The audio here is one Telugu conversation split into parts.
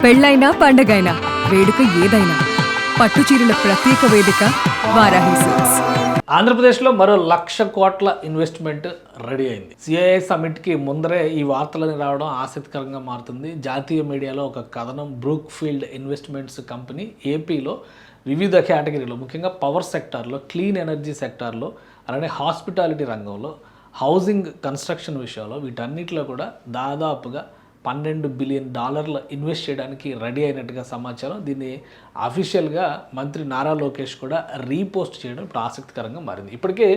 పెళ్ళైనా పండగైనా వేడుక ఏదైనా పట్టు చీరల ప్రత్యేక వేదిక వారాహి సిల్క్స్. ఆంధ్రప్రదేశ్లో మరో 1,00,000 కోట్ల ఇన్వెస్ట్మెంట్ రెడీ అయింది. సిఐఐ సమిట్కి ముందరే ఈ వార్తలని రావడం ఆసక్తికరంగా మారుతుంది. జాతీయ మీడియాలో ఒక కథనం, బ్రూక్ ఫీల్డ్ ఇన్వెస్ట్మెంట్స్ కంపెనీ ఏపీలో వివిధ కేటగిరీలో, ముఖ్యంగా పవర్ సెక్టార్లో, క్లీన్ ఎనర్జీ సెక్టార్లో, అలానే హాస్పిటాలిటీ రంగంలో, హౌసింగ్ కన్స్ట్రక్షన్ విషయంలో, వీటన్నిటిలో కూడా దాదాపుగా $12 బిలియన్ ఇన్వెస్ట్ చేయడానికి రెడీ అయినట్టుగా సమాచారం. దీన్ని అఫీషియల్గా మంత్రి నారా లోకేష్ కూడా రీపోస్ట్ చేయడం ఇప్పుడు ఆసక్తికరంగా మారింది. ఇప్పటికే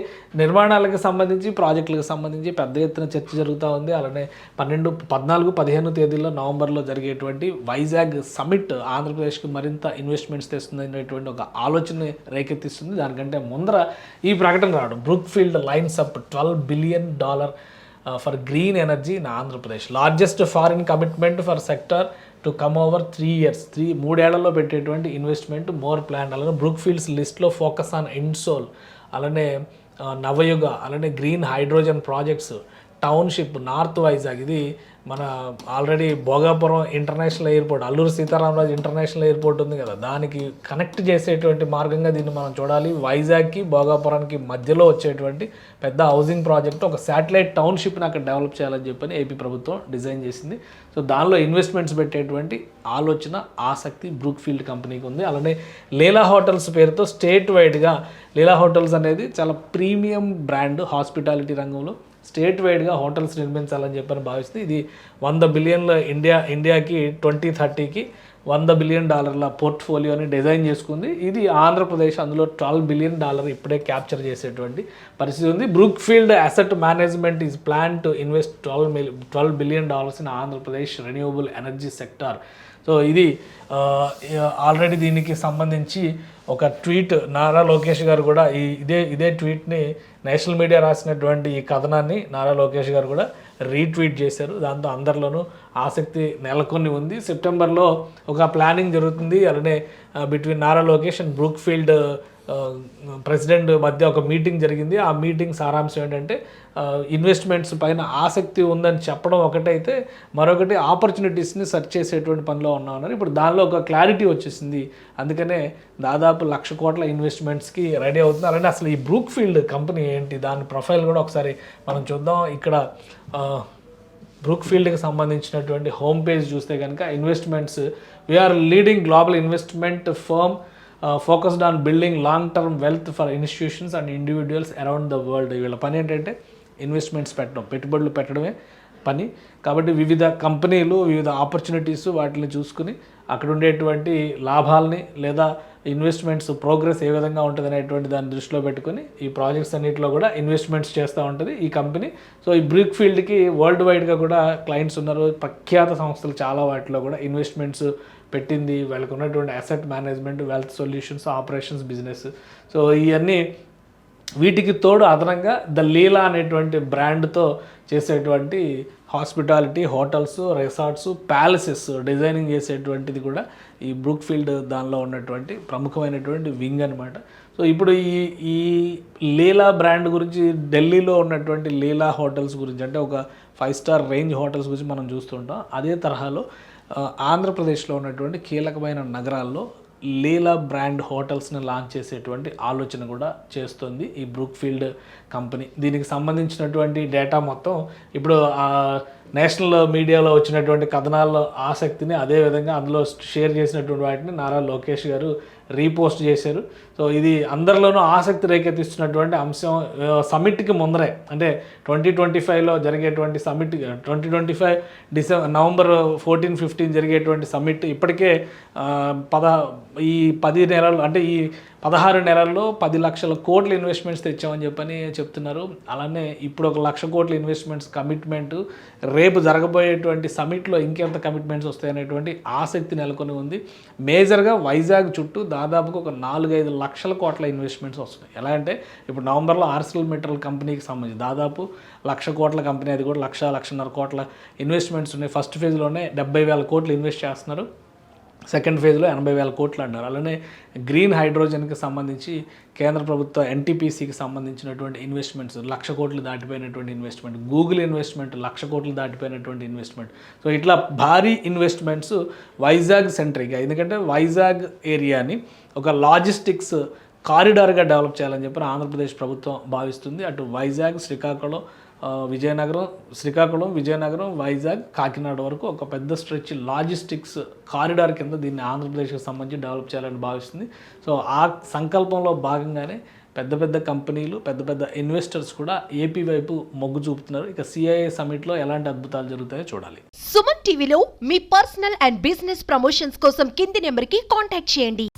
నిర్మాణాలకు సంబంధించి, ప్రాజెక్టులకు సంబంధించి పెద్ద ఎత్తున చర్చ జరుగుతూ ఉంది. అలానే 14, 15 తేదీల్లో నవంబర్లో జరిగేటువంటి వైజాగ్ సమిట్ ఆంధ్రప్రదేశ్కి మరింత ఇన్వెస్ట్మెంట్స్ తెస్తుంది అనేటువంటి ఒక ఆలోచన రేకెత్తిస్తుంది. దానికంటే ముందర ఈ ప్రకటన రావడం, Brookfield lines up $12 billion for green energy in Andhra Pradesh, largest foreign commitment for sector to come over 3 years, 3 ఏళ్లలో పెట్టేటువంటి ఇన్వెస్ట్మెంట్ మోర్ ప్లాన్. అలానే బ్రూక్ ఫీల్డ్స్ లిస్ట్లో ఫోకస్ ఆన్ ఇన్సోల్, అలానే నవయుగ, అలానే green hydrogen projects, township, north Vizag, ఇది మన already Bhogapuram international airport, Alluri Sitaramaraju international airport ఉంది కదా, దానికి కనెక్ట్ చేసేటువంటి మార్గంగా దీన్ని మనం చూడాలి. వైజాగ్కి భోగాపురానికి మధ్యలో వచ్చేటువంటి పెద్ద హౌసింగ్ ప్రాజెక్ట్, ఒక శాటిలైట్ టౌన్షిప్ని అక్కడ డెవలప్ చేయాలని చెప్పని ఏపీ ప్రభుత్వం డిజైన్ చేసింది. సో దానిలో ఇన్వెస్ట్మెంట్స్ పెట్టేటువంటి ఆలోచన, ఆసక్తి బ్రూక్ ఫీల్డ్ కంపెనీకి ఉంది. అలానే లీలా హోటల్స్ పేరుతో స్టేట్ వైడ్గా, లీలా హోటల్స్ అనేది చాలా ప్రీమియం బ్రాండ్ హాస్పిటాలిటీ రంగంలో, స్టేట్ వైడ్గా హోటల్స్ నిర్మించాలని చెప్పని భావిస్తుంది. ఇది $100 బిలియన్ ఇండియాకి 2030కి $100 బిలియన్ పోర్ట్ఫోలియోని డిజైన్ చేసుకుంది. ఇది ఆంధ్రప్రదేశ్ అందులో $12 బిలియన్ ఇప్పుడే క్యాప్చర్ చేసేటువంటి పరిస్థితి ఉంది. Brookfield asset management is plan to invest $12 billion in Andhra Pradesh renewable energy sector. So ఇది ఆల్రెడీ దీనికి సంబంధించి ఒక ట్వీట్ నారా లోకేష్ గారు కూడా ఇదే ట్వీట్ని, నేషనల్ మీడియా రాసినటువంటి ఈ కథనాన్ని నారా లోకేష్ గారు కూడా రీట్వీట్ చేశారు. దాంతో అందరిలోనూ ఆసక్తి నెలకొని ఉంది. సెప్టెంబర్లో ఒక ప్లానింగ్ జరుగుతుంది. అలానే between Nara Lokesh and Brookfield president మధ్య ఒక మీటింగ్ జరిగింది. ఆ మీటింగ్ సారాంశం ఏంటంటే, ఇన్వెస్ట్మెంట్స్ పైన ఆసక్తి ఉందని చెప్పడం ఒకటైతే, మరొకటి ఆపర్చునిటీస్ని సెర్చ్ చేసేటువంటి పనిలో ఉన్నామన్నారు. ఇప్పుడు దానిలో ఒక క్లారిటీ వచ్చేసింది. అందుకనే దాదాపు 1,00,000 కోట్ల ఇన్వెస్ట్మెంట్స్కి రెడీ అవుతుంది. అలానే అసలు ఈ బ్రూక్ ఫీల్డ్ కంపెనీ ఏంటి, దాని ప్రొఫైల్ కూడా ఒకసారి మనం చూద్దాం. ఇక్కడ బ్రూక్ ఫీల్డ్కి సంబంధించినటువంటి హోమ్ పేజ్ చూస్తే కనుక, investments, we're leading global investment firm focused on building long term wealth for institutions and individuals around the world. వీళ్ళ పని ఏంటంటే ఇన్వెస్ట్మెంట్స్ పెట్టడం, పెట్టుబడులు పెట్టడమే పని. కాబట్టి వివిధ కంపెనీలు, వివిధ ఆపర్చునిటీస్, వాటిని చూసుకుని అక్కడ ఉండేటువంటి లాభాలని లేదా ఇన్వెస్ట్మెంట్స్ ప్రోగ్రెస్ ఏ విధంగా ఉంటుంది అనేటువంటి దాన్ని దృష్టిలో పెట్టుకుని ఈ ప్రాజెక్ట్స్ అన్నింటిలో కూడా ఇన్వెస్ట్మెంట్స్ చేస్తూ ఉంటుంది ఈ కంపెనీ. సో ఈ బ్రూక్ ఫీల్డ్కి వరల్డ్ వైడ్గా కూడా క్లయింట్స్ ఉన్నారు. ప్రఖ్యాత సంస్థలు చాలా వాటిలో కూడా ఇన్వెస్ట్మెంట్స్ పెట్టింది. వాళ్ళకు ఉన్నటువంటి asset management, wealth solutions, operations business. So ఇవన్నీ వీటికి తోడు అదనంగా ద లీలా అనేటువంటి బ్రాండ్తో చేసేటువంటి hospitality, hotels, resorts, palaces designing చేసేటువంటిది కూడా ఈ బ్రూక్ ఫీల్డ్ దానిలో ఉన్నటువంటి ప్రముఖమైనటువంటి వింగ్ అనమాట. సో ఇప్పుడు ఈ లీలా బ్రాండ్ గురించి, ఢిల్లీలో ఉన్నటువంటి లీలా హోటల్స్ గురించి, అంటే ఒక 5 స్టార్ రేంజ్ హోటల్స్ గురించి మనం చూస్తుంటాం. అదే తరహాలో ఆంధ్రప్రదేశ్లో ఉన్నటువంటి కీలకమైన నగరాల్లో లీలా బ్రాండ్ హోటల్స్ని లాంచ్ చేసేటువంటి ఆలోచన కూడా చేస్తుంది ఈ బ్రూక్ ఫీల్డ్ కంపెనీ. దీనికి సంబంధించినటువంటి డేటా మొత్తం ఇప్పుడు నేషనల్ మీడియాలో వచ్చినటువంటి కథనాల్లో ఆసక్తిని, అదేవిధంగా అందులో షేర్ చేసినటువంటి వాటిని నారా లోకేష్ గారు రీపోస్ట్ చేశారు. సో ఇది అందరిలోనూ ఆసక్తి రేకెత్తిస్తున్నటువంటి అంశం. సమిట్కి ముందరే, అంటే 2025లో జరిగేటువంటి సమిట్, 2025 నవంబర్ 14-15 జరిగేటువంటి సమిట్ ఇప్పటికే ఈ 10 నెలలు, అంటే ఈ 16 నెలల్లో 10 లక్షల కోట్ల ఇన్వెస్ట్మెంట్స్ తెచ్చామని చెప్పని చెప్తున్నారు. అలానే ఇప్పుడు ఒక 1,00,000 కోట్ల ఇన్వెస్ట్మెంట్స్ కమిట్మెంట్, రేపు జరగబోయేటువంటి సమిట్లో ఇంకెంత కమిట్మెంట్స్ వస్తాయనేటువంటి ఆసక్తి నెలకొని ఉంది. మేజర్గా వైజాగ్ చుట్టూ దాదాపుగా ఒక 4-5 లక్షల కోట్ల ఇన్వెస్ట్మెంట్స్ వస్తున్నాయి. ఎలా అంటే, ఇప్పుడు నవంబర్లో ఆర్సిఎల్ మెటల్ కంపెనీకి సంబంధించి దాదాపు 1,00,000 కోట్ల కంపెనీ, అది కూడా 1,00,000-1,50,000 కోట్ల ఇన్వెస్ట్మెంట్స్ ఉన్నాయి. ఫస్ట్ ఫేజ్లోనే 70,000 కోట్లు ఇన్వెస్ట్ చేస్తున్నారు. సెకండ్ ఫేజ్లో 80,000 కోట్లు అన్నారు. అలానే గ్రీన్ హైడ్రోజన్కి సంబంధించి కేంద్ర ప్రభుత్వ ఎన్టీపీసీకి సంబంధించినటువంటి ఇన్వెస్ట్మెంట్స్ 1,00,000 కోట్లు దాటిపోయినటువంటి ఇన్వెస్ట్మెంట్, గూగుల్ ఇన్వెస్ట్మెంట్ 1,00,000 కోట్లు దాటిపోయినటువంటి ఇన్వెస్ట్మెంట్. సో ఇట్లా భారీ ఇన్వెస్ట్మెంట్స్ వైజాగ్ సెంట్రిక్గా, ఎందుకంటే వైజాగ్ ఏరియాని ఒక లాజిస్టిక్స్ కారిడార్గా డెవలప్ చేయాలని చెప్పి ఆంధ్రప్రదేశ్ ప్రభుత్వం భావిస్తుంది. అటు వైజాగ్, విజయనగరం, వైజాగ్, కాకినాడ వరకు ఒక పెద్ద స్ట్రెచ్ లాజిస్టిక్స్ కారిడార్ కింద దీన్ని ఆంధ్రప్రదేశ్కి సంబంధించి డెవలప్ చేయాలని భావిస్తుంది. సో ఆ సంకల్పంలో భాగంగానే పెద్ద పెద్ద కంపెనీలు, పెద్ద పెద్ద ఇన్వెస్టర్స్ కూడా ఏపీ వైపు మొగ్గు చూపుతున్నారు. ఇక సిఐఐ సమిట్లో ఎలాంటి అద్భుతాలు జరుగుతాయో చూడాలి. సుమన్ టీవీలో మీ పర్సనల్ అండ్ బిజినెస్ ప్రమోషన్స్ కోసం కింది నెంబర్కి కాంటాక్ట్ చేయండి.